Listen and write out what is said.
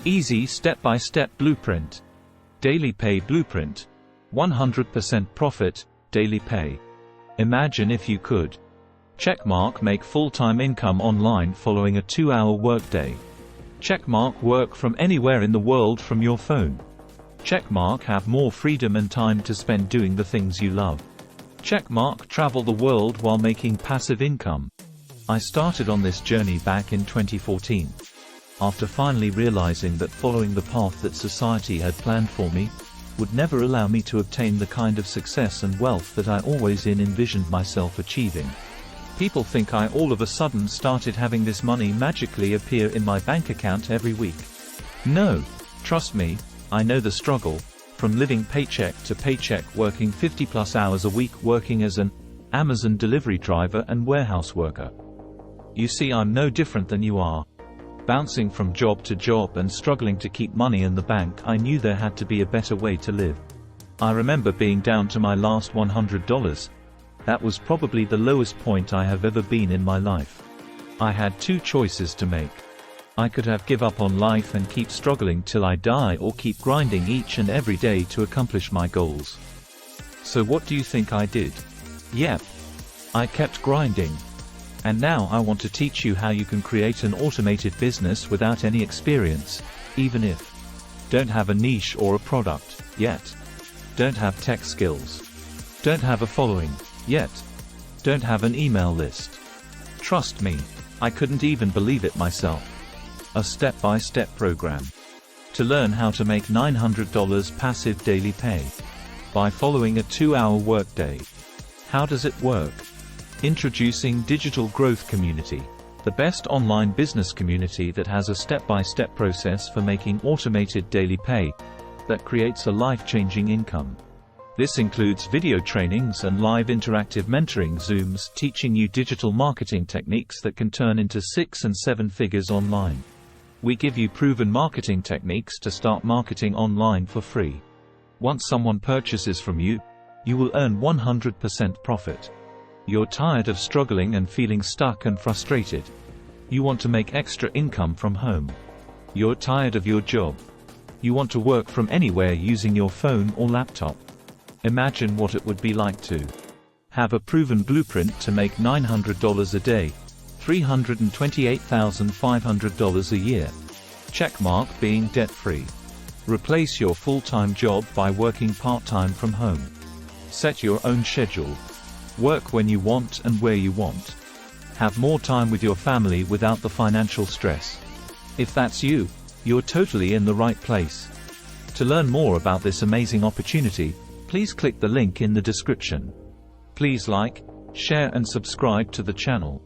Easy step-by-step blueprint. Daily Pay Blueprint. 100% profit, daily pay. Imagine if you could. Checkmark make full-time income online following a 2-hour workday. Checkmark work from anywhere in the world from your phone. Checkmark have more freedom and time to spend doing the things you love. Checkmark travel the world while making passive income. I started on this journey back in 2014. After finally realizing that following the path that society had planned for me would never allow me to obtain the kind of success and wealth that I always envisioned myself achieving. People think I all of a sudden started having this money magically appear in my bank account every week. No, trust me, I know the struggle, from living paycheck to paycheck, working 50+ hours a week, working as an Amazon delivery driver and warehouse worker. You see, I'm no different than you are. Bouncing from job to job and struggling to keep money in the bank, I knew there had to be a better way to live. I remember being down to my last $100. That was probably the lowest point I have ever been in my life. I had two choices to make. I could have give up on life and keep struggling till I die, or keep grinding each and every day to accomplish my goals. So what do you think I did? Yep. I kept grinding. And now I want to teach you how you can create an automated business without any experience, even if don't have a niche or a product yet, don't have tech skills, don't have a following yet, don't have an email list. Trust me, I couldn't even believe it myself. A step-by-step program to learn how to make $900 passive daily pay by following a 2-hour workday. How does it work? Introducing Digital Growth Community, the best online business community that has a step-by-step process for making automated daily pay that creates a life-changing income. This includes video trainings and live interactive mentoring Zooms teaching you digital marketing techniques that can turn into 6 and 7 figures online. We give you proven marketing techniques to start marketing online for free. Once someone purchases from you, you will earn 100% profit. You're tired of struggling and feeling stuck and frustrated. You want to make extra income from home. You're tired of your job. You want to work from anywhere using your phone or laptop. Imagine what it would be like to have a proven blueprint to make $900 a day, $328,500 a year. Checkmark being debt-free. Replace your full-time job by working part-time from home. Set your own schedule. Work when you want and where you want. Have more time with your family without the financial stress. If that's you, you're totally in the right place. To learn more about this amazing opportunity, please click the link in the description. Please like, share and subscribe to the channel.